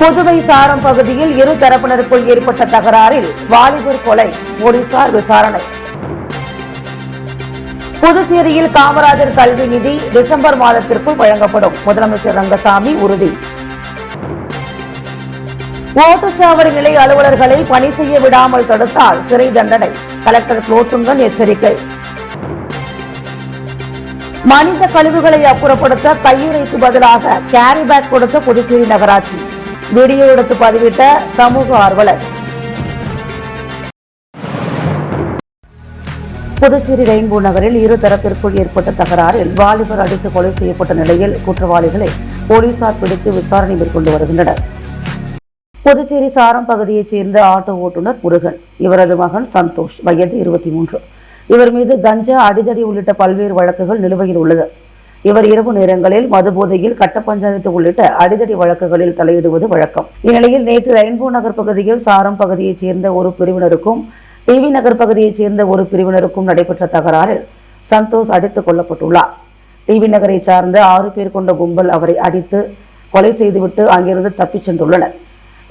புதுவை சாரம் பகுதியில் இரு தரப்பினருக்குள் ஏற்பட்ட தகராறில் வாலிபர் கொலை, போலீசார் விசாரணை. புதுச்சேரியில் காமராஜர் கல்வி நிதி டிசம்பர் மாதத்திற்குள் வழங்கப்படும், முதலமைச்சர் ரங்கசாமி உறுதி. ஓட்டுச்சாவடி நிலை அலுவலர்களை பணி செய்ய விடாமல் தடுத்தால் சிறை தண்டனை, கலெக்டர் குலோத்துங்கன் எச்சரிக்கை. மனித கழிவுகளை அப்புறப்படுத்த கையுறைக்கு பதிலாக கேரி பேக் கொடுத்த புதுச்சேரி நகராட்சி, வீடியோ எடுத்து பதிவிட்ட சமூக ஆர்வலர். புதுச்சேரி ரெயின்போ நகரில் இரு தரப்பிற்குள் ஏற்பட்ட தகராறில் வாலிபர் அடித்து கொலை செய்யப்பட்ட நிலையில் குற்றவாளிகளை போலீசார் பிடித்து விசாரணை மேற்கொண்டு வருகின்றனர். புதுச்சேரி சாரம் பகுதியைச் சேர்ந்த ஆட்டோ ஓட்டுநர் முருகன், இவரது மகன் சந்தோஷ், வயது 23. இவர் மீது கஞ்சா, அடிதடி உள்ளிட்ட பல்வேறு வழக்குகள் நிலுவையில் உள்ளது. இவர் இரவு நேரங்களில் மதுபோதையில் கட்ட பஞ்சாயத்து உள்ளிட்ட அடிதடி வழக்குகளில் தலையிடுவது வழக்கம். இந்நிலையில் நேற்று ரெயின்போ நகர் பகுதியில் சாரம் பகுதியைச் சேர்ந்த ஒரு பிரிவினருக்கும் டிவி நகர் பகுதியைச் சேர்ந்த ஒரு பிரிவினருக்கும் நடைபெற்ற தகராறில் சந்தோஷ் அடித்துக் கொல்லப்பட்டுள்ளார். டிவி நகரை சார்ந்த 6 பேர் கொண்ட கும்பல் அவரை அடித்து கொலை செய்துவிட்டு அங்கிருந்து தப்பிச் சென்றுள்ளனர்.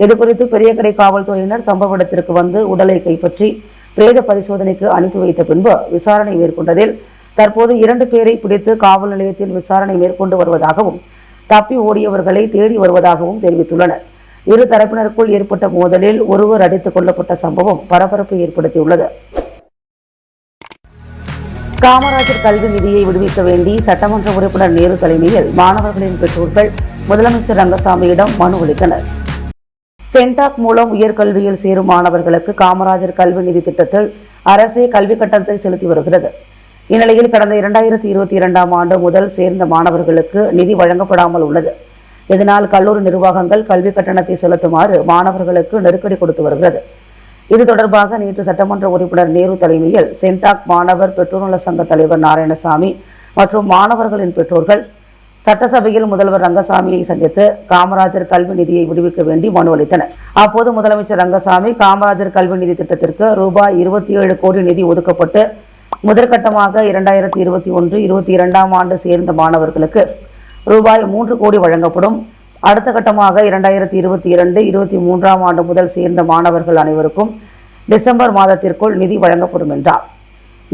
இதுகுறித்து பெரியகடை காவல்துறையினர் சம்பவ இடத்திற்கு வந்து உடலை கைப்பற்றி பிரேத பரிசோதனைக்கு அனுப்பி வைத்த பின்பு விசாரணை மேற்கொண்டதில் தற்போது 2 பேரை பிடித்து காவல் நிலையத்தில் விசாரணை மேற்கொண்டு வருவதாகவும் தப்பி ஓடியவர்களை தேடி வருவதாகவும் தெரிவித்துள்ளனர். இரு தரப்பினருக்குள் ஏற்பட்ட மோதலில் ஒருவர் அடித்துக் கொல்லப்பட்ட சம்பவம் பரபரப்பை ஏற்படுத்தியுள்ளது. காமராஜர் கல்வி நிதியை விடுவிக்க வேண்டி சட்டமன்ற உறுப்பினர் நேரு தலைமையில் மாணவர்களின் பெற்றோர்கள் முதலமைச்சர் ரங்கசாமியிடம் மனு அளித்தனர். சென்டாக் மூலம் உயர்கல்வியில் சேரும் மாணவர்களுக்கு காமராஜர் கல்வி நிதி திட்டத்தில் அரசே கல்வி கட்டணத்தை செலுத்தி வருகிறது. இந்நிலையில் கடந்த 2022ஆம் ஆண்டு முதல் சேர்ந்த மாணவர்களுக்கு நிதி வழங்கப்படாமல் உள்ளது. இதனால் கல்லூரி நிர்வாகங்கள் கல்வி கட்டணத்தை செலுத்துமாறு மாணவர்களுக்கு நெருக்கடி கொடுத்து வருகிறது. இது தொடர்பாக நேற்று சட்டமன்ற உறுப்பினர் நேரு தலைமையில் சென்டாக் மாணவர் பெற்றோர் சங்க தலைவர் நாராயணசாமி மற்றும் மாணவர்களின் பெற்றோர்கள் சட்டசபையில் முதல்வர் ரங்கசாமியை சந்தித்து காமராஜர் கல்வி நிதியை விடுவிக்க வேண்டி மனு அளித்தனர். அப்போது முதலமைச்சர் ரங்கசாமி காமராஜர் கல்வி நிதி திட்டத்திற்கு ரூபாய் 27 கோடி நிதி ஒதுக்கப்பட்டு முதற்கட்டமாக 2021-22ஆம் ஆண்டு சேர்ந்த மாணவர்களுக்கு ரூபாய் 3 கோடி வழங்கப்படும். அடுத்த கட்டமாக 2022-23ஆம் ஆண்டு முதல் சேர்ந்த மாணவர்கள் அனைவருக்கும் டிசம்பர் மாதத்திற்குள் நிதி வழங்கப்படும் என்றார்.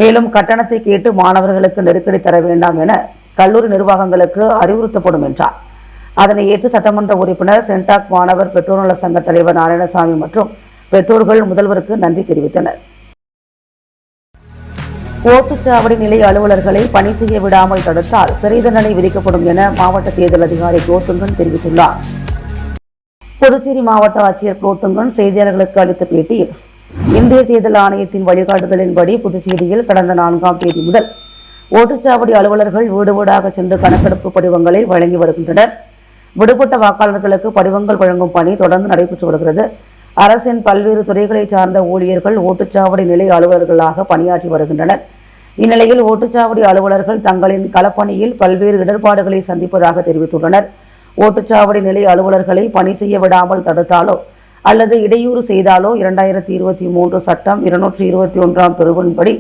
மேலும் கட்டணத்தை கேட்டு மாணவர்களுக்கு நெருக்கடி தர வேண்டாம் என கல்லூரி நிர்வாகங்களுக்கு அறிவுறுத்தப்படும் என்றார். அதனை ஏற்று சட்டமன்ற உறுப்பினர் சென்டாக் மாணவர் பெற்றோர் நல சங்க தலைவர் நாராயணசாமி மற்றும் பெற்றோர்கள் முதல்வருக்கு நன்றி தெரிவித்தனர். ஓட்டுச்சாவடி நிலை அலுவலர்களை பணி செய்ய விடாமல் தடுத்தால் சிறை தண்டனை விதிக்கப்படும் என மாவட்ட தேர்தல் அதிகாரி குலோத்துங்கன் தெரிவித்துள்ளார். புதுச்சேரி மாவட்ட ஆட்சியர் குலோத்துங்கன் செய்தியாளர்களுக்கு அளித்த பேட்டியில், இந்திய தேர்தல் ஆணையத்தின் வழிகாட்டுதலின்படி புதுச்சேரியில் கடந்த 4ஆம் தேதி முதல் ஓட்டுச்சாவடி அலுவலர்கள் வீடு வீடாக சென்று கணக்கெடுப்பு படிவங்களை வழங்கி வருகின்றனர். விடுபட்ட வாக்காளர்களுக்கு படிவங்கள் வழங்கும் பணி தொடர்ந்து நடைபெற்று வருகிறது. அரசின் பல்வேறு துறைகளை சார்ந்த ஊழியர்கள் ஓட்டுச்சாவடி நிலை அலுவலர்களாக பணியாற்றி வருகின்றனர். இந்நிலையில் ஓட்டுச்சாவடி அலுவலர்கள் தங்களின் களப்பணியில் பல்வேறு இடர்பாடுகளை சந்திப்பதாக தெரிவித்துள்ளனர். ஓட்டுச்சாவடி நிலை அலுவலர்களை பணி செய்ய விடாமல் தடுத்தாலோ அல்லது இடையூறு செய்தாலோ 2023 சட்டம் 221ஆம் பிரிவின்படி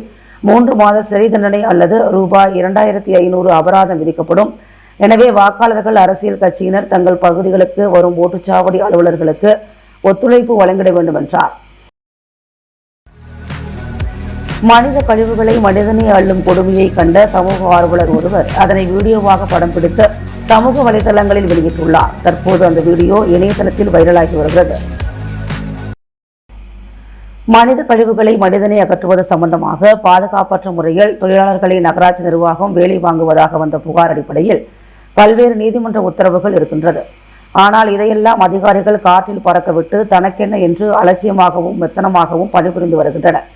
3 மாத சிறை தண்டனை அல்லது ரூபாய் 2500 அபராதம் விதிக்கப்படும். எனவே வாக்காளர்கள், அரசியல் கட்சியினர் தங்கள் பகுதிகளுக்கு வரும் ஓட்டுச்சாவடி அலுவலர்களுக்கு ஒத்துழைப்பு வழங்கிட வேண்டும் என்றார். மனித கழிவுகளை மனிதனை அள்ளும் கொடுமையை கண்ட சமூக ஆர்வலர் ஒருவர் அதனை வீடியோவாக படம் பிடித்து சமூக வலைதளங்களில் வெளியிட்டுள்ளார். தற்போது அந்த வீடியோ இணையதளத்தில் வைரலாகி வருகிறது. மனித கழிவுகளை மனிதனை அகற்றுவது சம்பந்தமாக பாதுகாப்பற்ற முறையில் தொழிலாளர்களை நகராட்சி நிர்வாகம் வேலை வாங்குவதாக வந்த புகார் அடிப்படையில் பல்வேறு நீதிமன்ற உத்தரவுகள் இருக்கின்றது. ஆனால் இதையெல்லாம் அதிகாரிகள் காற்றில் பறக்கவிட்டு தனக்கென்ன என்று அலட்சியமாகவும் மெத்தனமாகவும் பணிபுரிந்து வருகின்றனர்.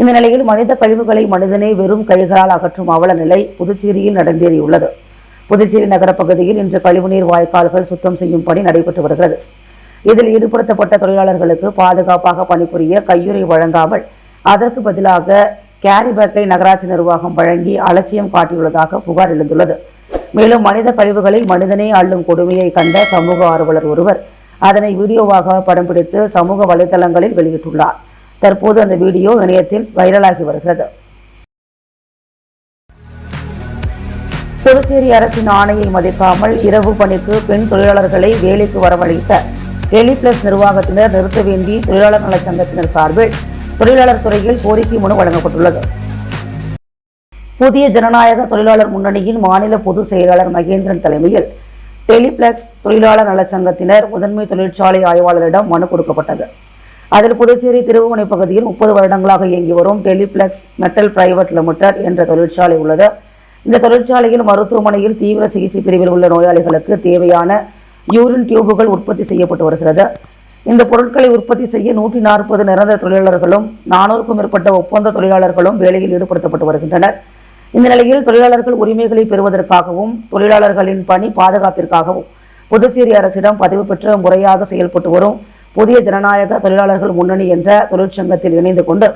இந்த நிலையில் மனித கழிவுகளை மனிதனை வெறும் கைகளால் அகற்றும் அவல நிலை புதுச்சேரியில் நடந்தேறியுள்ளது. புதுச்சேரி நகர பகுதியில் இன்று கழிவுநீர் வாய்க்கால்கள் சுத்தம் செய்யும் பணி நடைபெற்று வருகிறது. இதில் ஈடுபடுத்தப்பட்ட தொழிலாளர்களுக்கு பாதுகாப்பாக பணிபுரிய கையுறை வழங்காமல் அதற்கு பதிலாக கேரி பேக்கை நகராட்சி நிர்வாகம் வழங்கி அலட்சியம் காட்டியுள்ளதாக புகார் எழுந்துள்ளது. மேலும் மனித கழிவுகளை மனிதனே அள்ளும் கொடுமையை கண்ட சமூக ஆர்வலர் ஒருவர் அதனை வீடியோவாக படம் பிடித்து சமூக வலைதளங்களில் வெளியிட்டுள்ளார். தற்போது அந்த வீடியோ இணையத்தில் வைரலாகி வருகிறது. புதுச்சேரி அரசின் ஆணையை மதிக்காமல் இரவு பணிக்கு பெண் தொழிலாளர்களை வேலைக்கு வரவழைத்த டெலிபிளஸ் நிர்வாகத்தினர் நிறுத்த வேண்டி தொழிலாளர் நலச் சங்கத்தினர் சார்பில் தொழிலாளர் துறையில் கோரிக்கை மனு வழங்கப்பட்டுள்ளது. புதிய ஜனநாயக தொழிலாளர் முன்னணியின் மாநில பொதுச் செயலாளர் மகேந்திரன் தலைமையில் டெலிபிளக்ஸ் தொழிலாளர் நலச்சங்கத்தினர் முதன்மை தொழிற்சாலை ஆய்வாளரிடம் மனு கொடுக்கப்பட்டது. அதில் புதுச்சேரி திருவுவனை பகுதியில் 30 வருடங்களாக இயங்கி வரும் டெலிபிளக்ஸ் மெட்டல் பிரைவேட் லிமிடெட் என்ற தொழிற்சாலை உள்ளது. இந்த தொழிற்சாலையில் மருத்துவமனையில் தீவிர சிகிச்சை பிரிவில் உள்ள நோயாளிகளுக்கு தேவையான யூரின் டியூபுகள் உற்பத்தி செய்யப்பட்டு வருகிறது. இந்த பொருட்களை உற்பத்தி செய்ய 140 நிரந்தர தொழிலாளர்களும் 400க்கும் மேற்பட்ட ஒப்பந்த தொழிலாளர்களும் வேலையில் ஈடுபடுத்தப்பட்டு வருகின்றனர். இந்த நிலையில் தொழிலாளர்கள் உரிமைகளை பெறுவதற்காகவும் தொழிலாளர்களின் பணி பாதுகாப்பிற்காகவும் புதுச்சேரி அரசிடம் பதிவு பெற்ற முறையாக செயல்பட்டு வரும் புதிய ஜனநாயக தொழிலாளர்கள் முன்னணி என்ற தொழிற்சங்கத்தில் இணைந்து கொண்டு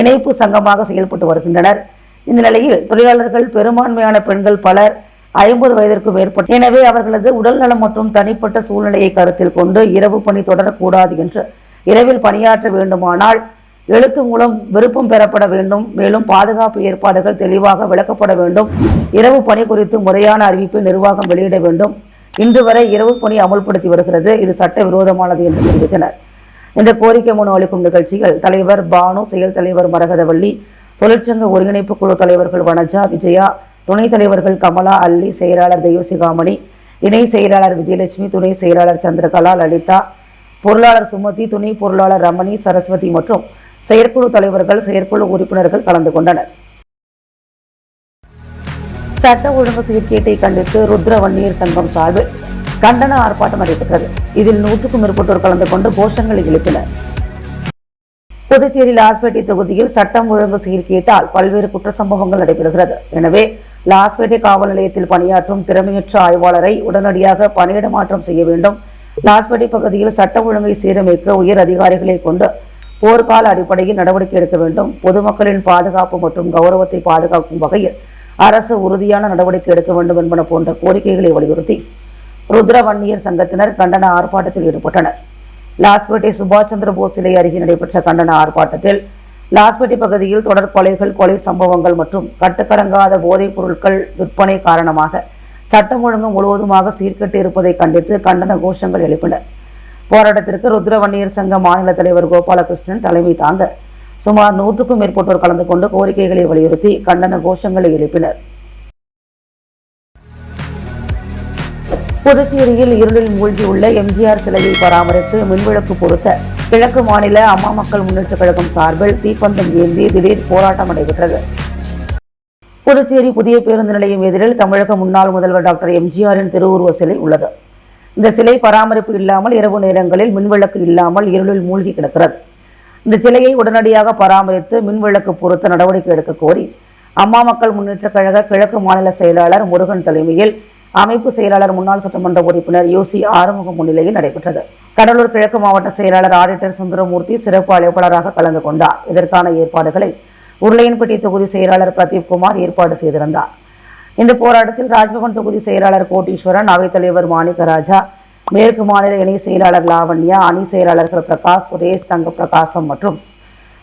இணைப்பு சங்கமாக செயல்பட்டு வருகின்றனர். இந்த நிலையில் தொழிலாளர்கள் பெரும்பான்மையான பெண்கள் பலர் 50 வயதிற்கு மேற்பட்ட, எனவே அவர்களது உடல்நலம் மற்றும் தனிப்பட்ட சூழ்நிலையை கருத்தில் கொண்டு இரவு பணி தொடரக்கூடாது என்று, இரவில் பணியாற்ற வேண்டுமானால் எழுத்து மூலம் விருப்பம் பெறப்பட வேண்டும். மேலும் பாதுகாப்பு ஏற்பாடுகள் தெளிவாக விளக்கப்பட வேண்டும். இரவு பணி குறித்து முறையான அறிவிப்பை நிர்வாகம் வெளியிட வேண்டும். இன்று வரை இரவு பணி அமல்படுத்தி வருகிறது. இது சட்ட விரோதமானது என்று தெரிவித்தனர். இந்த கோரிக்கை மனு அளிக்கும் நிகழ்ச்சிகள் தலைவர் பானு, செயல் தலைவர் மரகதவள்ளி, தொழிற்சங்க ஒருங்கிணைப்பு குழு தலைவர்கள் வனஜா, விஜயா, துணைத் தலைவர்கள் கமலா, அல்லி, செயலாளர் தெய்வசிகாமணி, இணை செயலாளர் விஜயலட்சுமி, துணை செயலாளர் சந்திரகலா, லலிதா, பொருளாளர் சுமதி, துணை பொருளாளர் ரமணி, சரஸ்வதி மற்றும் செயற்குழு தலைவர்கள், செயற்குழு உறுப்பினர்கள் கலந்து கொண்டனர். சட்ட ஒழுங்கு சீர்கேட்டை கண்டித்து ருத்ர வன்னியர் சங்கம் சார்பில் கண்டன ஆர்ப்பாட்டம் நடைபெற்றது. இதில் 100க்கும் மேற்பட்டோர் கலந்து கொண்டு கோஷங்களை எழுப்பினர். புதுச்சேரி லாஸ்பேட்டை தொகுதியில் சட்டம் ஒழுங்கு சீர்கேட்டால் பல்வேறு குற்ற சம்பவங்கள் நடைபெறுகிறது. எனவே லாஸ்பேட்டை காவல் நிலையத்தில் பணியாற்றும் திறமையற்ற ஆய்வாளரை உடனடியாக பணியிட மாற்றம் செய்ய வேண்டும். லாஸ்பேட்டை பகுதியில் சட்ட ஒழுங்கை சீரமைக்க உயர் அதிகாரிகளை கொண்டு போர்க்கால அடிப்படையில் நடவடிக்கை எடுக்க வேண்டும். பொதுமக்களின் பாதுகாப்பு மற்றும் கௌரவத்தை பாதுகாக்கும் வகையில் அரசு உறுதியான நடவடிக்கை எடுக்க வேண்டும் என்பன போன்ற கோரிக்கைகளை வலியுறுத்தி ருத்ர வன்னியர் சங்கத்தினர் கண்டன ஆர்ப்பாட்டத்தில் ஈடுபட்டனர். லாஸ்பேட்டை சுபாஷ் சந்திர போஸ் சிலை அருகே நடைபெற்ற கண்டன ஆர்ப்பாட்டத்தில் லாஸ்பேட்டை பகுதியில் தொடர் கொலைகள், கொலை சம்பவங்கள் மற்றும் கட்டுக்கடங்காத போதைப் பொருட்கள் விற்பனை காரணமாக சட்டம் ஒழுங்கு முழுவதுமாக சீர்கெட்டு இருப்பதை கண்டித்து கண்டன கோஷங்கள் எழுப்பினர். போராட்டத்திற்கு ருத்ர வன்னியர் சங்க மாநில தலைவர் கோபாலகிருஷ்ணன் தலைமை தாங்க சுமார் 100க்கும் மேற்பட்டோர் கலந்து கொண்டு கோரிக்கைகளை வலியுறுத்தி கண்டன கோஷங்களை எழுப்பினர். புதுச்சேரியில் இருளில் மூழ்கியுள்ள எம்ஜிஆர் சிலையை பராமரித்து மின்விளக்கு பொருத்த கிழக்கு மாநில அம்மா மக்கள் முன்னேற்ற கழகம் சார்பில் தீப்பந்தம் ஏந்தி திடீர் போராட்டம் நடைபெற்றது. புதுச்சேரி புதிய பேருந்து நிலையம் எதிரில் தமிழக முன்னாள் முதல்வர் டாக்டர் எம்ஜிஆரின் திருவுருவ சிலை உள்ளது. இந்த சிலை பராமரிப்பு இல்லாமல் இரவு நேரங்களில் மின்விளக்கு இல்லாமல் இருளில் மூழ்கி கிடக்கிறது. இந்த சிலையை உடனடியாக பராமரித்து மின்விளக்கு பொருத்த நடவடிக்கை எடுக்க கோரி அம்மா மக்கள் முன்னேற்ற கழக கிழக்கு மாநில செயலாளர் முருகன் தலைமையில் அமைப்பு செயலாளர் முன்னாள் சட்டமன்ற உறுப்பினர் யூசி ஆறுமுகம் முன்னிலையில் நடைபெற்றது. கடலூர் கிழக்கு மாவட்ட செயலாளர் ஆடிட்டர் சுந்தரமூர்த்தி சிறப்பு அழைப்பாளராக கலந்து கொண்டார். இதற்கான ஏற்பாடுகளை உருளையன்பட்டி தொகுதி செயலாளர் பிரதீப்குமார் ஏற்பாடு செய்திருந்தார். இந்த போராட்டத்தில் ராஜ்பவன் தொகுதி செயலாளர் கோட்டீஸ்வரன், அவைத்தலைவர் மாணிக்கராஜா, மேற்கு மாநில இணை செயலாளர் லாவண்யா, அணி செயலாளர்கள் பிரகாஷ், சுரேஷ், தங்க பிரகாசம் மற்றும்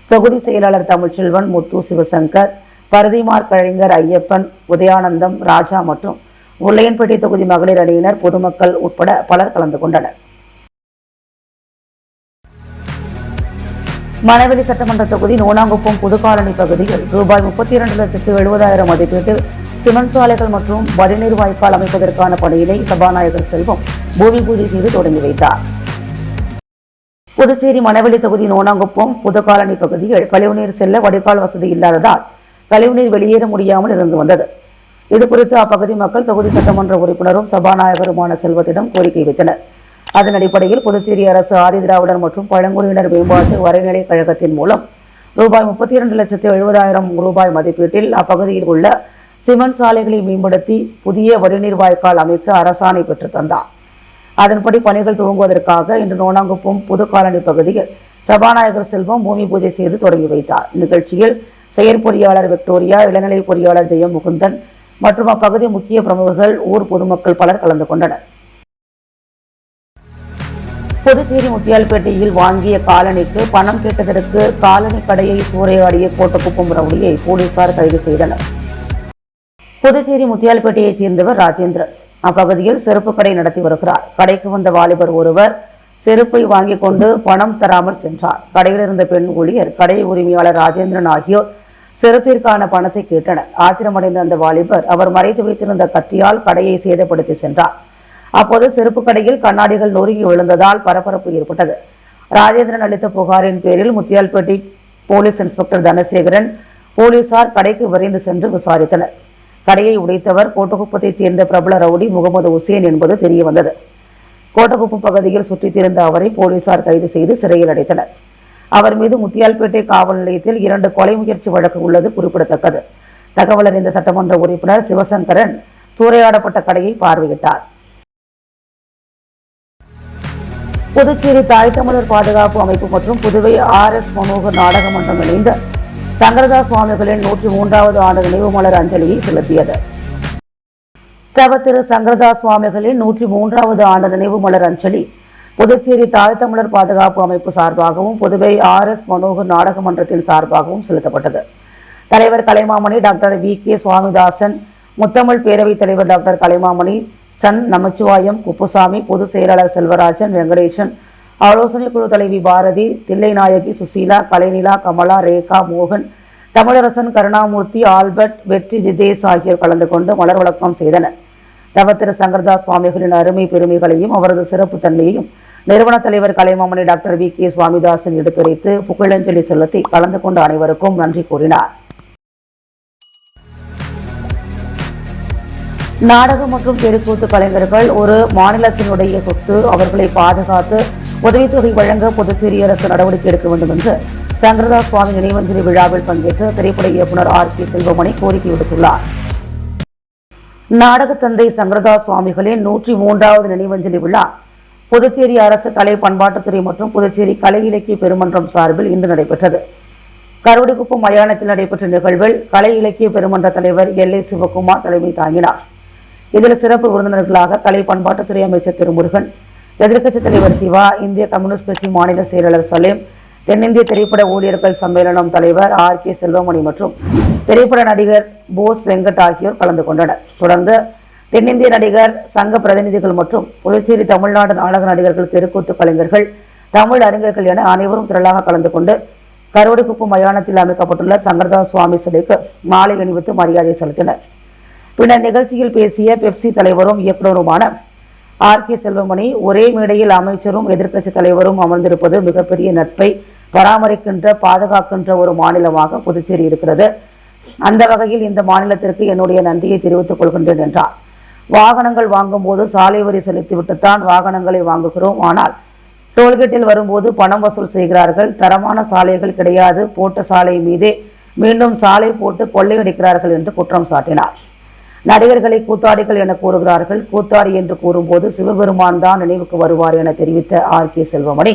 தொகுதி செயலாளர் தமிழ்ச்செல்வன், முத்து, சிவசங்கர், பரதிமார், கலைஞர், ஐயப்பன், உதயானந்தம், ராஜா மற்றும் உருளையன்பட்டி தொகுதி மகளிர் அணியினர், பொதுமக்கள் உட்பட பலர் கலந்து கொண்டனர். மணவெளி சட்டமன்ற தொகுதி நோனாங்குப்பம் புதுக்காலனி பகுதியில் ரூபாய் 32,70,000 மதிப்பீட்டில் சிமெண்ட் சாலைகள் மற்றும் வடிநீர் வாய்க்கால் அமைப்பதற்கான பணியினை சபாநாயகர் செல்வம் பூமி பூஜை செய்து தொடங்கி வைத்தார். புதுச்சேரி மணவெளி தொகுதி நோனாங்குப்பம் புதுக்காலனி பகுதியில் கழிவுநீர் செல்ல வடிகால் வசதி இல்லாததால் கழிவுநீர் வெளியேற முடியாமல் இருந்து வந்தது. இதுகுறித்து அப்பகுதி மக்கள் தொகுதி சட்டமன்ற உறுப்பினரும் சபாநாயகருமான செல்வத்திடம் கோரிக்கை வைத்தனர். அதன் அடிப்படையில் புதுச்சேரி அரசு ஆதி திராவிடர் மற்றும் பழங்குடியினர் மேம்பாட்டு வரைநிலை கழகத்தின் மூலம் ரூபாய் 32,70,000 மதிப்பீட்டில் அப்பகுதியில் உள்ள சிமெண்ட் சாலைகளை மேம்படுத்தி புதிய வடிநீர் வாய்க்கால் அமைக்க அரசாணை பெற்று தந்தார். அதன்படி பணிகள் துவங்குவதற்காக இன்று நோனாங்குப்பம் புதுக்காலனி பகுதியில் சபாநாயகர் செல்வம் பூமி பூஜை செய்து தொடங்கி வைத்தார். நிகழ்ச்சியில் செயற்பொறியாளர் விக்டோரியா, இளநிலை பொறியாளர் ஜெயம் முகுந்தன் மற்றும் அப்பகுதி முக்கிய பிரமுகர்கள், ஊர் பொதுமக்கள் பலர் கலந்து கொண்டனர். புதுச்சேரி முத்தியால்பேட்டையில் வாங்கிய காலனிக்கு பணம் கேட்டதற்கு காலனி கடையை சூறையாடிய கோட்டக்குப்பம் ரவுடியை போலீசார் கைது செய்தனர். புதுச்சேரி முத்தியால்பேட்டையைச் சேர்ந்தவர் ராஜேந்திரன். அப்பகுதியில் செருப்பு கடை நடத்தி வருகிறார். கடைக்கு வந்த வாலிபர் ஒருவர் செருப்பை வாங்கிக் கொண்டு பணம் தராமல் சென்றார். கடையில் இருந்த பெண் ஊழியர், கடை உரிமையாளர் ராஜேந்திரன் ஆகியோர் செருப்பிற்கான பணத்தை கேட்டனர். ஆத்திரமடைந்த அந்த வாலிபர் அவர் மறைத்து வைத்திருந்த கத்தியால் கடையை சேதப்படுத்தி சென்றார். அப்போது செருப்பு கடையில் கண்ணாடிகள் நொறுங்கி விழுந்ததால் பரபரப்பு ஏற்பட்டது. ராஜேந்திரன் அளித்த புகாரின் பேரில் முத்தியால்பேட்டை போலீஸ் இன்ஸ்பெக்டர் தனசேகரன் போலீசார் கடைக்கு விரைந்து சென்று விசாரித்தனர். கடையை உடைத்தவர் கோட்டகுப்பத்தைச் சேர்ந்த பிரபல ரவுடி முகமது உசேன் என்பது தெரியவந்தது. கோட்டகுப்பம் பகுதியில் சுற்றித் திரிந்த அவரை போலீசார் கைது செய்து சிறையில் அடைத்தனர். அவர் மீது முத்தியால்பேட்டை காவல் நிலையத்தில் 2 கொலை முயற்சி வழக்கு உள்ளது குறிப்பிடத்தக்கது. தகவல் அறிந்த சட்டமன்ற உறுப்பினர் சிவசங்கரன் சூறையாடப்பட்ட கடையை பார்வையிட்டார். புதுச்சேரி தாய் தமிழர் பாதுகாப்பு அமைப்பு மற்றும் புதுவை RS மனோகர் நாடக மன்றம் இணைந்து சங்கரதாஸ் சுவாமிகளின் 103வது ஆண்டு நினைவு மலர் அஞ்சலியை செலுத்தியது. திரு சங்கரதாஸ் சுவாமிகளின் 103வது ஆண்டு நினைவு மலர் அஞ்சலி புதுச்சேரி தாய் தமிழர் பாதுகாப்பு அமைப்பு சார்பாகவும் புதுவை RS மனோகர் நாடக மன்றத்தின் சார்பாகவும் செலுத்தப்பட்டது. தலைவர் கலைமாமணி டாக்டர் VK சுவாமிதாசன், முத்தமிழ் பேரவைத் தலைவர் டாக்டர் கலைமாமணி, சன் நமச்சிவாயம், குப்புசாமி, பொதுச் செயலாளர் செல்வராஜன், வெங்கடேசன், ஆலோசனை குழு தலைவி பாரதி, தில்லைநாயகி சுசீலா, கலைநிலா, கமலா, ரேகா, மோகன், தமிழரசன், கருணாமூர்த்தி, ஆல்பர்ட், வெற்றி, ஜிதேஷ் ஆகியோர் கலந்து கொண்டு மலர் வழக்கம் செய்தனர். திரு சங்கரதாஸ் சுவாமிகளின் அருமை பெருமைகளையும் அவரது சிறப்பு தன்மையையும் நிறுவன தலைவர் கலைமாமணி டாக்டர் VK சுவாமிதாசன் எடுத்துரைத்து புகழஞ்சலி செலுத்தி கலந்து கொண்ட அனைவருக்கும் நன்றி கூறினார். நாடகம் மற்றும் தெருக்கூத்து கலைஞர்கள் ஒரு மாநிலத்தினுடைய சொத்து. அவர்களை பாதுகாத்து உதவித்தொகை வழங்க புதுச்சேரி அரசு நடவடிக்கை எடுக்க வேண்டும் என்று சங்கரதாஸ் சுவாமி நினைவஞ்சலி விழாவில் பங்கேற்று திரைப்பட இயக்குநர் RK செல்வமணி கோரிக்கை விடுத்துள்ளார். நாடக தந்தை சங்கரதாஸ் சுவாமிகளின் 103வது நினைவஞ்சலி விழா புதுச்சேரி அரசு கலை பண்பாட்டுத்துறை மற்றும் புதுச்சேரி கலை இலக்கிய பெருமன்றம் சார்பில் இன்று நடைபெற்றது. கருவடிக்குப்பம் மயானத்தில் நடைபெற்ற நிகழ்வில் கலை இலக்கிய பெருமன்ற தலைவர் LA சிவகுமார் தலைமை தாங்கினார். இதில் சிறப்பு விருந்தினர்களாக கலை பண்பாட்டுத்துறை அமைச்சர் திருமுருகன், எதிர்க்கட்சித் தலைவர் சிவா, இந்திய கம்யூனிஸ்ட் கட்சி மாநில செயலாளர் சலேம், தென்னிந்திய திரைப்பட ஊழியர்கள் சம்மேளனம் தலைவர் RK செல்வமணி மற்றும் திரைப்பட நடிகர் போஸ் வெங்கட் ஆகியோர் கலந்து கொண்டனர். தொடர்ந்து தென்னிந்திய நடிகர் சங்க பிரதிநிதிகள் மற்றும் புதுச்சேரி தமிழ்நாடு நாடக நடிகர்கள், தெருக்கூத்து கலைஞர்கள், தமிழ் அறிஞர்கள் என அனைவரும் திரளாக கலந்து கொண்டு கருவடிக்குப்பம் மயானத்தில் அமைக்கப்பட்டுள்ள சங்கரதாஸ் சுவாமி சிலைக்கு மாலை அணிவித்து மரியாதை செலுத்தினர். பின்னர் நிகழ்ச்சியில் பேசிய பெப்சி தலைவரும் இயக்குநருமான RK செல்வமணி, ஒரே மேடையில் அமைச்சரும் எதிர்க்கட்சி தலைவரும் அமர்ந்திருப்பது மிகப்பெரிய நட்பை பராமரிக்கின்ற பாதுகாக்கின்ற ஒரு மாநிலமாக புதுச்சேரி இருக்கிறது. அந்த வகையில் இந்த மாநிலத்திற்கு என்னுடைய நன்றியை தெரிவித்துக் கொள்கின்றேன் என்றார். வாகனங்கள் வாங்கும் போது சாலை வரி செலுத்திவிட்டுத்தான் வாகனங்களை வாங்குகிறோம். ஆனால் டோல்கேட்டில் வரும்போது பணம் வசூல் செய்கிறார்கள். தரமான சாலைகள் கிடையாது. போட்ட சாலை மீதே மீண்டும் சாலை போட்டு கொள்ளையடிக்கிறார்கள் என்று குற்றம் சாட்டினார். நடிகர்களை கூத்தாடிகள் என கூறுகிறார்கள். கூத்தாடி என்று கூறும்போது சிவபெருமான் தான் நினைவுக்கு வருவார் என தெரிவித்த RK செல்வமணி,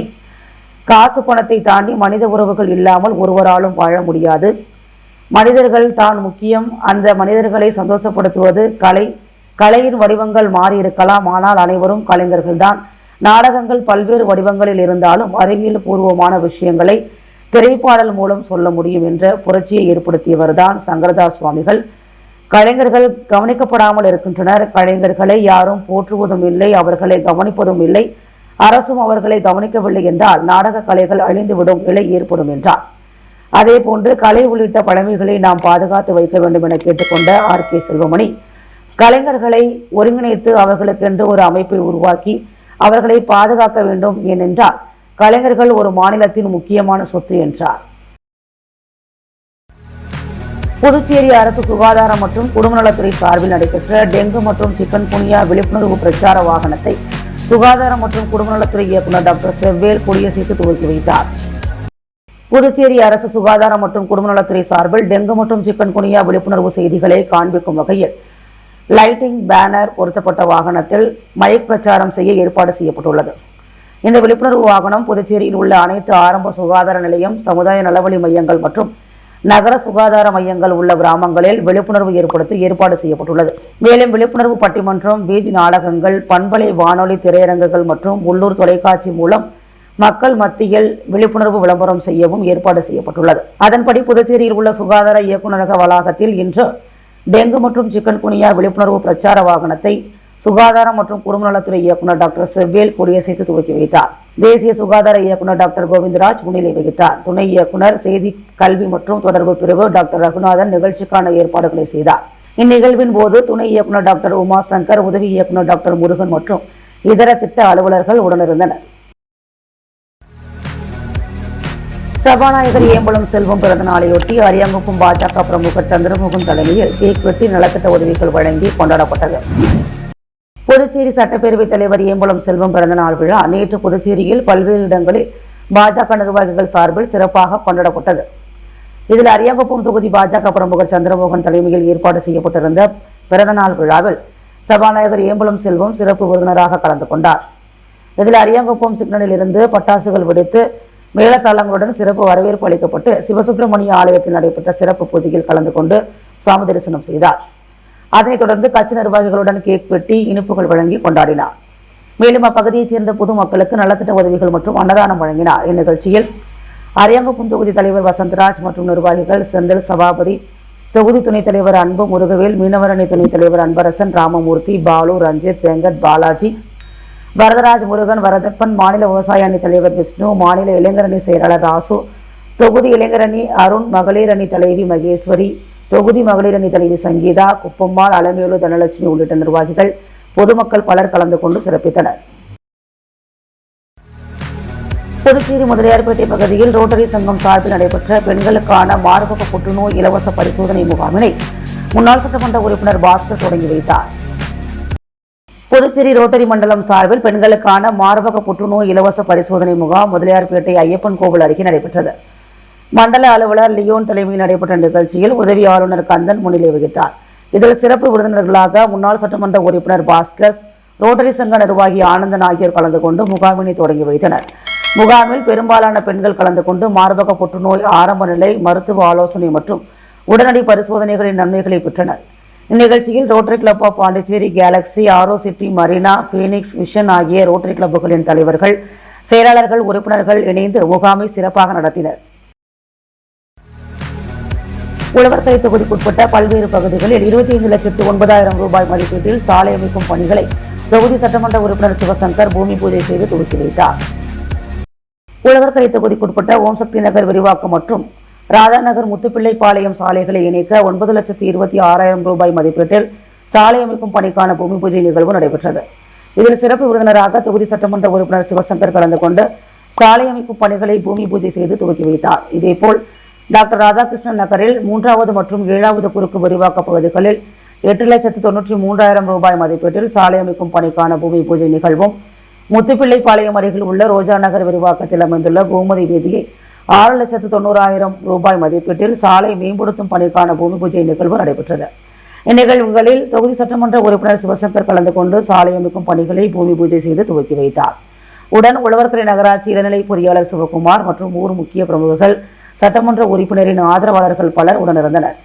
காசு பணத்தை தாண்டி மனித உறவுகள் இல்லாமல் ஒருவராலும் வாழ முடியாது. மனிதர்கள் தான் முக்கியம். அந்த மனிதர்களை சந்தோஷப்படுத்துவது கலை. கலையின் வடிவங்கள் மாறி இருக்கலாம், ஆனால் அனைவரும் கலைஞர்கள்தான். நாடகங்கள் பல்வேறு வடிவங்களில் இருந்தாலும் அறிவியல் பூர்வமான விஷயங்களை திரைப்பாடல் மூலம் சொல்ல முடியும் என்ற புரட்சியை ஏற்படுத்தியவர் தான் சங்கரதாஸ் சுவாமிகள். கலைஞர்கள் கவனிக்கப்படாமல் இருக்கின்றனர். கலைஞர்களை யாரும் போற்றுவதும் இல்லை, அவர்களை கவனிப்பதும் இல்லை. அரசும் அவர்களை கவனிக்கவில்லை என்றால் நாடக கலைகள் அழிந்துவிடும் நிலை ஏற்படும் என்றார். அதே போன்று கலை உள்ளிட்ட பழமைகளை நாம் பாதுகாத்து வைக்க வேண்டும் என கேட்டுக்கொண்ட RK செல்வமணி, கலைஞர்களை ஒருங்கிணைத்து அவர்களுக்கென்று ஒரு அமைப்பை உருவாக்கி அவர்களை பாதுகாக்க வேண்டும். ஏனென்றால் கலைஞர்கள் ஒரு மாநிலத்தின் முக்கியமான சொத்து என்றார். புதுச்சேரி அரசு சுகாதாரம் மற்றும் குடும்பநலத்துறை சார்பில் நடைபெற்ற டெங்கு மற்றும் சிக்கன் குனியா விழிப்புணர்வு பிரச்சார வாகனத்தை சுகாதாரம் மற்றும் குடும்பநலத்துறை இயக்குநர் டாக்டர் செவ்வேல் கொடியசைத்து துவக்கி வைத்தார். புதுச்சேரி அரசு சுகாதாரம் மற்றும் குடும்பநலத்துறை சார்பில் டெங்கு மற்றும் சிக்கன் குனியா விழிப்புணர்வு செய்திகளை காண்பிக்கும் வகையில் லைட்டிங் பேனர் பொருத்தப்பட்ட வாகனத்தில் மைக் பிரச்சாரம் செய்ய ஏற்பாடு செய்யப்பட்டுள்ளது. இந்த விழிப்புணர்வு வாகனம் புதுச்சேரியில் உள்ள அனைத்து ஆரம்ப சுகாதார நிலையம், சமுதாய நலவழி மையங்கள் மற்றும் நகர சுகாதார மையங்கள் உள்ள கிராமங்களில் விழிப்புணர்வு ஏற்படுத்த ஏற்பாடு செய்யப்பட்டுள்ளது. மேலும் விழிப்புணர்வு பட்டிமன்றம், வீதி நாடகங்கள், பண்பலை வானொலி திரையரங்குகள் மற்றும் உள்ளூர் தொலைக்காட்சி மூலம் மக்கள் மத்தியில் விழிப்புணர்வு விளம்பரம் செய்யவும் ஏற்பாடு செய்யப்பட்டுள்ளது. அதன்படி புதுச்சேரியில் உள்ள சுகாதார இயக்குநரக வளாகத்தில் இன்று டெங்கு மற்றும் சிக்கன் குனியா விழிப்புணர்வு பிரச்சார வாகனத்தை சுகாதாரம் மற்றும் குடும்ப நலத்துறை இயக்குநர் டாக்டர் செவ்வேல் கொடியசைத்து துவக்கி வைத்தார். தேசிய சுகாதார இயக்குநர் டாக்டர் கோவிந்தராஜ் முன்னிலை வகித்தார். துணை இயக்குநர் செய்தி கல்வி மற்றும் தொடர்பு பிரிவு டாக்டர் ரகுநாதன் நிகழ்ச்சிக்கான ஏற்பாடுகளை செய்தார். இந்நிகழ்வின் போது துணை இயக்குநர் டாக்டர் உமாசங்கர், உதவி இயக்குநர் டாக்டர் முருகன் மற்றும் இதர திட்ட அலுவலர்கள் உடனிருந்தனர். சபாநாயகர் ஏம்பலம் செல்வம் பிறந்த நாளையொட்டி அரியாங்குப்பம் பாஜக பிரமுகர் சந்திரமோகன் தலைமையில் கேக் வெட்டி நலத்திட்ட உதவிகள் வழங்கி கொண்டாடப்பட்டது. புதுச்சேரி சட்டப்பேரவைத் தலைவர் ஏம்பலம் செல்வம் பிறந்த நாள் விழா நேற்று புதுச்சேரியில் பல்வேறு இடங்களில் பாஜக நிர்வாகிகள் சார்பில் சிறப்பாக கொண்டாடப்பட்டது. இதில் அரியாங்குப்பம் தொகுதி பாஜக பிரமுகர் சந்திரமோகன் தலைமையில் ஏற்பாடு செய்யப்பட்டிருந்த பிறந்தநாள் விழாவில் சபாநாயகர் ஏம்பலம் செல்வம் சிறப்பு விருந்தினராக கலந்து கொண்டார். இதில் அரியாங்குப்பம் சிக்னலில் இருந்து பட்டாசுகள் வெடித்து மேளதாளங்களுடன் சிறப்பு வரவேற்பு அளிக்கப்பட்டு சிவசுப்பிரமணிய ஆலயத்தில் நடைபெற்ற சிறப்பு பூஜையில் கலந்து கொண்டு சுவாமி தரிசனம் செய்தார். அதனைத் தொடர்ந்து கட்சி நிர்வாகிகளுடன் கேக் வெட்டி இனிப்புகள் வழங்கி கொண்டாடினார். மேலும் அப்பகுதியைச் சேர்ந்த பொதுமக்களுக்கு நலத்திட்ட உதவிகள் மற்றும் அன்னதானம் வழங்கினார். இந்நிகழ்ச்சியில் அரியாங்குப்பம் தொகுதி தலைவர் வசந்தராஜ் மற்றும் நிர்வாகிகள் செந்தில் சபாபதி, தொகுதி துணைத் தலைவர் அன்பு முருகவேல், மீனவர் அணி துணைத் தலைவர் அன்பரசன், ராமமூர்த்தி, பாலு, ரஞ்சித், வெங்கட், பாலாஜி, வரதராஜ், முருகன், வரதப்பன், மாநில விவசாய அணி தலைவர் விஷ்ணு, மாநில இளைஞர் அணி செயலாளர் ராசு, தொகுதி இளைஞர் அணி அருண், மகளிர் அணி தலைவி மகேஸ்வரி, தொகுதி மகளிர் அணி தலைவி சங்கீதா, குப்பம்மாள், அலமேலு, தனலட்சுமி உள்ளிட்ட நிர்வாகிகள், பொதுமக்கள் பலர் கலந்து கொண்டு சிறப்பித்தனர். புதுச்சேரி முதலியார்பேட்டை பகுதியில் ரோட்டரி சங்கம் சார்பில் நடைபெற்ற பெண்களுக்கான மார்பக புற்றுநோய் இலவச பரிசோதனை முகாமினை முன்னாள் சட்டமன்ற உறுப்பினர் பாஸ்கர் தொடங்கி வைத்தார். புதுச்சேரி ரோட்டரி மண்டலம் சார்பில் பெண்களுக்கான மார்பக புற்றுநோய் இலவச பரிசோதனை முகாம் முதலியார்பேட்டை ஐயப்பன் கோவில் அருகே நடைபெற்றது. மண்டல அலுவலர் லியோன் தலைமையில் நடைபெற்ற நிகழ்ச்சியில் உதவி ஆளுநர் கந்தன் முன்னிலை வகித்தார். இதில் சிறப்பு விருந்தினர்களாக முன்னாள் சட்டமன்ற உறுப்பினர் பாஸ்கர், ரோட்டரி சங்க நிர்வாகி ஆனந்தன் ஆகியோர் கலந்து கொண்டு முகாமினை தொடங்கி வைத்தனர். முகாமில் பெரும்பாலான பெண்கள் கலந்து கொண்டு மார்பக புற்றுநோய் ஆரம்ப நிலை மருத்துவ ஆலோசனை மற்றும் உடனடி பரிசோதனைகளின் நன்மைகளை பெற்றனர். இந்நிகழ்ச்சியில் Rotary Club of Pondicherry, Galaxy, Auro City, Marina, Phoenix, Vision ஆகிய ரோட்டரி கிளப்புகளின் தலைவர்கள், செயலாளர்கள், உறுப்பினர்கள் இணைந்து முகாமை சிறப்பாக நடத்தினர். உழவர்கரை தொகுதிக்குட்பட்ட பல்வேறு பகுதிகளில் 25,09,000 ரூபாய் மதிப்பீட்டில் சாலை அமைக்கும் பணிகளை தொகுதி சட்டமன்ற உறுப்பினர் சிவசங்கர் பூமி பூஜை செய்து துவக்கி வைத்தார். உழவர்கரை தொகுதிக்குட்பட்ட ஓம் சக்தி நகர் விரிவாக்கம் மற்றும் ராதாநகர் முத்துப்பிள்ளைப்பாளையம் சாலைகளை இணைக்க 9,26,000 ரூபாய் மதிப்பீட்டில் சாலை அமைக்கும் பணிக்கான பூமி பூஜை நிகழ்வு நடைபெற்றது. இதில் சிறப்பு விருந்தினராக தொகுதி சட்டமன்ற உறுப்பினர் சிவசங்கர் கலந்து கொண்டு சாலை அமைக்கும் பணிகளை பூமி பூஜை செய்து துவக்கி வைத்தார். இதேபோல் டாக்டர் ராதாகிருஷ்ணன் நகரில் 3வது மற்றும் 7வது குறுக்கு விரிவாக்க பகுதிகளில் 8,93,000 ரூபாய் மதிப்பீட்டில் சாலை அமைக்கும் பணிக்கான பூமி பூஜை நிகழ்வும், முத்துப்பிள்ளைப்பாளையம் அருகில் உள்ள ரோஜா நகர் விரிவாக்கத்தில் அமைந்துள்ள கோமதி வீதியை 6,90,000 ரூபாய் மதிப்பீட்டில் சாலை மேம்படுத்தும் பணிக்கான பூமி பூஜை நிகழ்வு நடைபெற்றது. இந்நிகழ்வுகளில் தொகுதி சட்டமன்ற உறுப்பினர் சிவசங்கர் கலந்து கொண்டு சாலை அமைக்கும் பணிகளை பூமி பூஜை செய்து துவக்கி வைத்தார். உடன் உழவர்கரை நகராட்சி இளநிலை பொறியாளர் சிவகுமார் மற்றும் ஊர் முக்கிய பிரமுகர்கள், சட்டமன்ற உறுப்பினரின் ஆதரவாளர்கள் பலர் உடனிருந்தனர்.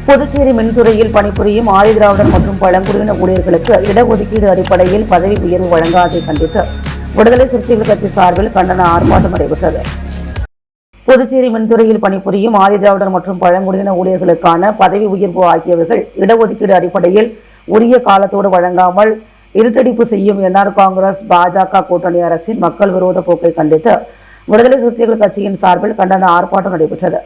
புதுச்சேரி மின்துறையில் பணிபுரியும் ஆதிதிராவிடர் மற்றும் பழங்குடியின ஊழியர்களுக்கு இடஒதுக்கீடு அடிப்படையில் பதவி உயர்வு வழங்காததை கண்டித்து விடுதலை சிறுத்தைகள் கட்சி சார்பில் கண்டன ஆர்ப்பாட்டம் நடைபெற்றது. புதுச்சேரி மின்துறையில் பணிபுரியும் ஆதிதிராவிடர் மற்றும் பழங்குடியின ஊழியர்களுக்கான பதவி உயர்வு ஆகியவைகள் இடஒதுக்கீடு அடிப்படையில் உரிய காலத்தோடு வழங்காமல் இருட்டடிப்பு செய்யும் என்ஆர் காங்கிரஸ் பாஜக கூட்டணி அரசின் மக்கள் விரோத போக்கை கண்டித்து விடுதலை சிறுத்தைகள் கட்சியின் சார்பில் கண்டன ஆர்ப்பாட்டம் நடைபெற்றது.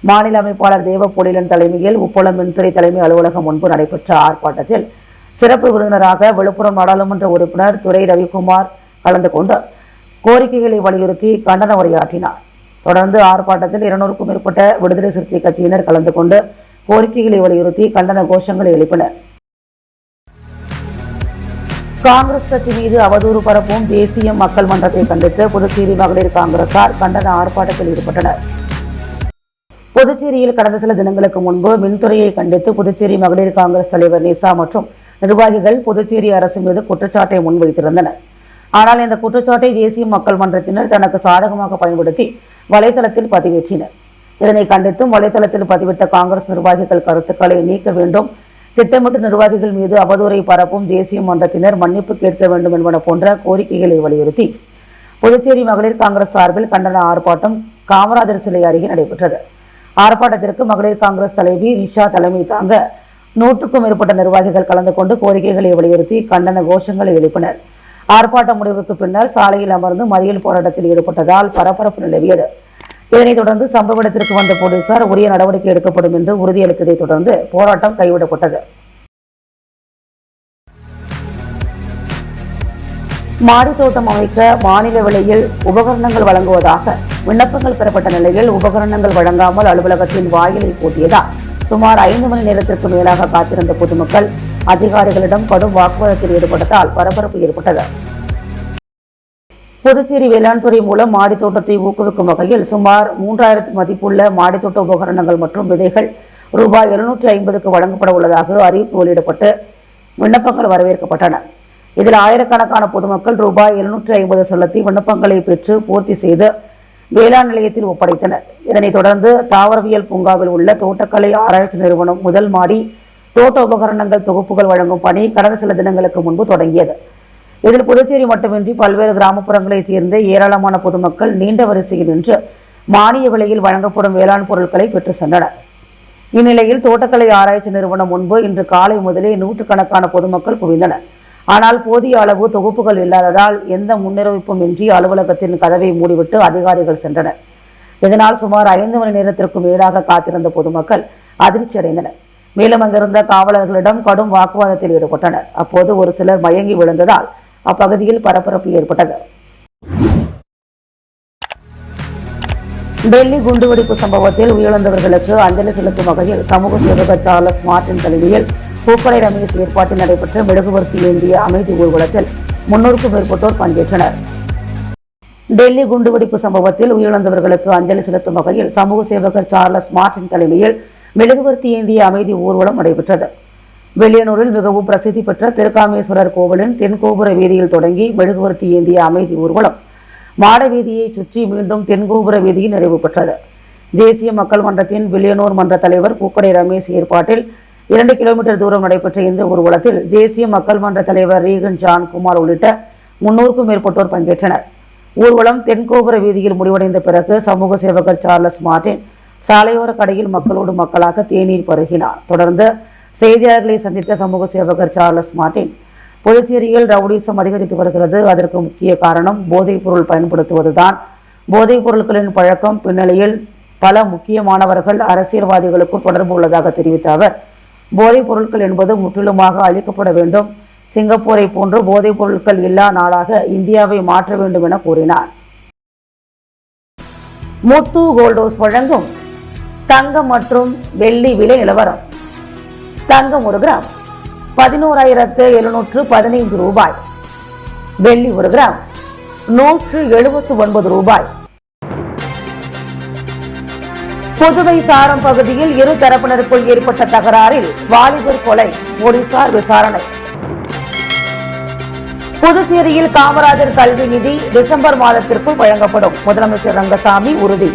மாநில அமைப்பாளர் தேவப்பொழிலன் தலைமையில் உப்பளம் மின்துறை தலைமை அலுவலகம் முன்பு நடைபெற்ற ஆர்ப்பாட்டத்தில் சிறப்பு விருந்தினராக விழுப்புரம் நாடாளுமன்ற உறுப்பினர் துரை ரவிக்குமார் கலந்து கொண்டு கோரிக்கைகளை வலியுறுத்தி கண்டன உரையாற்றினார். தொடர்ந்து ஆர்ப்பாட்டத்தில் 200க்கும் மேற்பட்ட விடுதலை சிறுத்தை கட்சியினர் கலந்து கொண்டு கோரிக்கைகளை வலியுறுத்தி கண்டன கோஷங்களை எழுப்பினர். காங்கிரஸ் கட்சி மீது அவதூறு பரப்பும் தேசிய மக்கள் மன்றத்தை கண்டித்து புதுச்சேரி மகளிர் காங்கிரசார் கண்டன ஆர்ப்பாட்டத்தில் ஈடுபட்டனர். புதுச்சேரியில் கடந்த சில தினங்களுக்கு முன்பு மின்துறையை கண்டித்து புதுச்சேரி மகளிர் காங்கிரஸ் தலைவர் நிசா மற்றும் நிர்வாகிகள் புதுச்சேரி அரசு மீது குற்றச்சாட்டை முன்வைத்திருந்தனர். ஆனால் இந்த குற்றச்சாட்டை தேசிய மக்கள் மன்றத்தினர் தனக்கு சாதகமாக பயன்படுத்தி வலைதளத்தில் பதிவேற்றினர். இதனை கண்டித்தும் வலைதளத்தில் பதிவிட்ட காங்கிரஸ் நிர்வாகிகள் கருத்துக்களை நீக்க வேண்டும், திட்டமிட்டு நிர்வாகிகள் மீது அவதூறை பரப்பும் தேசிய மன்றத்தினர் மன்னிப்பு கேட்க வேண்டும் என்பன போன்ற கோரிக்கைகளை வலியுறுத்தி புதுச்சேரி மகளிர் காங்கிரஸ் சார்பில் கண்டன ஆர்ப்பாட்டம் காமராஜர் சிலை அருகே நடைபெற்றது. ஆர்ப்பாட்டத்திற்கு மகளிர் காங்கிரஸ் தலைவி நிஷா தலைமை தாங்க 100க்கும் மேற்பட்ட நிர்வாகிகள் கலந்து கொண்டு கோரிக்கைகளை வலியுறுத்தி கண்டன கோஷங்களை எழுப்பினர். ஆர்ப்பாட்ட முடிவுக்கு பின்னர் சாலையில் அமர்ந்து மறியல் போராட்டத்தில் ஈடுபட்டதால் பரபரப்பு நிலவியது. இதனைத் தொடர்ந்து சம்பவ இடத்திற்கு வந்த போலீசார் உரிய நடவடிக்கை எடுக்கப்படும் என்று உறுதியளித்ததைத் தொடர்ந்து போராட்டம் கைவிடப்பட்டது. மாடித்தோட்டம் அமைக்க மாநில விலையில் உபகரணங்கள் வழங்குவதாக விண்ணப்பங்கள் பெறப்பட்ட நிலையில் உபகரணங்கள் வழங்காமல் அலுவலகத்தின் வாயிலில் பூட்டியதால் சுமார் 5 மணி நேரத்திற்கு மேலாக காத்திருந்த பொதுமக்கள் அதிகாரிகளிடம் கடும் வாக்குவாதத்தில் ஈடுபட்டதால் பரபரப்பு ஏற்பட்டது. புதுச்சேரி வேளாண் துறை மூலம் மாடித்தோட்டத்தை ஊக்குவிக்கும் வகையில் சுமார் 3000 மதிப்புள்ள மாடித்தோட்ட உபகரணங்கள் மற்றும் விதைகள் ரூபாய் 750க்கு வழங்கப்பட உள்ளதாக அறிவிப்பு வெளியிடப்பட்டு விண்ணப்பங்கள் வரவேற்கப்பட்டன. இதில் ஆயிரக்கணக்கான பொதுமக்கள் ரூபாய் 750 செலுத்தி விண்ணப்பங்களை பெற்று பூர்த்தி செய்து வேளாண் நிலையத்தில் ஒப்படைத்தனர். இதனைத் தொடர்ந்து தாவரவியல் பூங்காவில் உள்ள தோட்டக்கலை ஆராய்ச்சி நிறுவனம் முதல் மாடி தோட்ட உபகரணங்கள் தொகுப்புகள் வழங்கும் பணி கடந்த சில தினங்களுக்கு முன்பு தொடங்கியது. இதில் புதுச்சேரி மட்டுமின்றி பல்வேறு கிராமப்புறங்களைச் சேர்ந்த ஏராளமான பொதுமக்கள் நீண்ட வரிசையில் நின்று மானிய விலையில் வழங்கப்படும் வேளாண் பொருட்களை பெற்று சென்றனர். இந்நிலையில் தோட்டக்கலை ஆராய்ச்சி நிறுவனம் முன்பு இன்று காலை முதலே நூற்றுக்கணக்கான பொதுமக்கள் குவிந்தனர். ஆனால் போதிய அளவு தொகுப்புகள் இல்லாததால் எந்த முன்னறிவிப்பும் இன்றி அலுவலகத்தின் கதவை மூடிவிட்டு அதிகாரிகள் சென்றனர். இதனால் சுமார் 5 மணி நேரத்திற்கு மேலாக காத்திருந்த பொதுமக்கள் அதிர்ச்சி அடைந்தனர். மேலும் அங்கிருந்த காவலர்களிடம் கடும் வாக்குவாதத்தில் ஈடுபட்டனர். அப்போது ஒரு சிலர் மயங்கி விழுந்ததால் அப்பகுதியில் பரபரப்பு ஏற்பட்டது. டெல்லி குண்டுவெடிப்பு சம்பவத்தில் உயிரிழந்தவர்களுக்கு அஞ்சலி செலுத்தும் வகையில் சமூக சேவகர் சார்லஸ் மார்டின் தலைமையில் பூக்கடை ரமேஷ் ஏற்பாட்டில் நடைபெற்ற மெழுகுவர்த்தி ஏந்திய அமைதி ஊர்வலத்தில் 300க்கும் மேற்பட்டோர் பங்கேற்றனர். டெல்லி குண்டுவெடிப்பு சம்பவத்தில் உயிரிழந்தவர்களுக்கு அஞ்சலி செலுத்தும் வகையில் சமூக சேவகர் சார்லஸ் மார்டின் தலைமையில் மெழுகுவர்த்தி ஏந்திய அமைதி ஊர்வலம் நடைபெற்றது. வெள்ளியனூரில் மிகவும் பிரசித்தி பெற்ற திருக்காமேஸ்வரர் கோவிலின் தென்கோபுர வீதியில் தொடங்கி மெழுகுவர்த்தி ஏந்திய அமைதி ஊர்வலம் மாட வீதியை சுற்றி மீண்டும் தென்கோபுர வீதியில் நிறைவு பெற்றது. தேசிய மக்கள் மன்றத்தின் வில்லியனூர் மன்ற தலைவர் பூக்கடை ரமேஷ் ஏற்பாட்டில் 2 கிலோமீட்டர் தூரம் நடைபெற்ற இந்த ஊர்வலத்தில் தேசிய மக்கள் மன்ற தலைவர் ரீகன் ஜான் குமார் உள்ளிட்ட 300க்கும் மேற்பட்டோர் பங்கேற்றனர். ஊர்வலம் தென்கோபுர வீதியில் முடிவடைந்த பிறகு சமூக சேவகர் சார்லஸ் மார்டின் சாலையோர கடையில் மக்களோடு மக்களாக தேநீர் பருகினார். தொடர்ந்து செய்தியாளர்களை சந்தித்த சமூக சேவகர் சார்லஸ் மார்டின், புதுச்சேரியில் ரவுடிசம் அதிகரித்து வருகிறது. அதற்கு முக்கிய காரணம் போதைப் பொருள் பயன்படுத்துவதுதான். போதைப் பொருட்களின் பழக்கம் பின்னணியில் பல முக்கியமானவர்கள் அரசியல்வாதிகளுக்கும் தொடர்பு உள்ளதாக தெரிவித்த அவர், போதைப் பொருட்கள் என்பது முற்றிலுமாக அழிக்கப்பட வேண்டும். சிங்கப்பூரை போன்று போதைப் பொருட்கள் இல்லா நாடாக இந்தியாவை மாற்ற வேண்டும் என கூறினார். முத்து கோல்டோஸ் வழங்கும் தங்கம் மற்றும் வெள்ளி விலை நிலவரம். தங்கம் 1 கிராம் 11,715 ரூபாய். வெள்ளி 1 கிராம் 179 ரூபாய். புதுவை சாரம் பகுதியில் இரு தரப்பினருக்குள் ஏற்பட்ட தகராறில் வாலிபர் கொலை, போலீசார் விசாரணை. புதுச்சேரியில் காமராஜர் கல்வி நிதி டிசம்பர் மாதத்திற்குள் வழங்கப்படும், முதலமைச்சர் ரங்கசாமி உறுதி.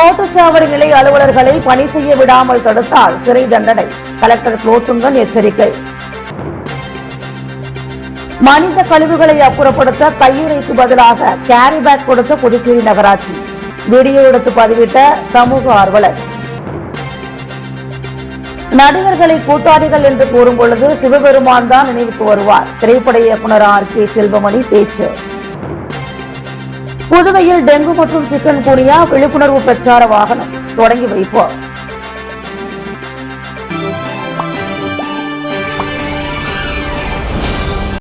ஓட்டுச்சாவடி நிலை அலுவலர்களை பணி செய்ய விடாமல் தடுத்தால் சிறை தண்டனை, கலெக்டர் குலோத்துங்கன் எச்சரிக்கை. மனித கழிவுகளை அப்புறப்படுத்த கையுறைக்கு பதிலாக கேரி பேக் கொடுத்த புதுச்சேரி நகராட்சி, வீடியோ எடுத்து பதிவிட்ட சமூக ஆர்வலர். நடிகர்களை கூட்டாளிகள் என்று கூறும் பொழுது சிவபெருமான் தான் நினைவுக்கு வருவார், திரைப்பட இயக்குனர் RK செல்வமணி பேச்சு. புதுவையில் டெங்கு மற்றும் சிக்கன் குனியா விழிப்புணர்வு பிரச்சார வாகனம் தொடங்கி வைப்போம்.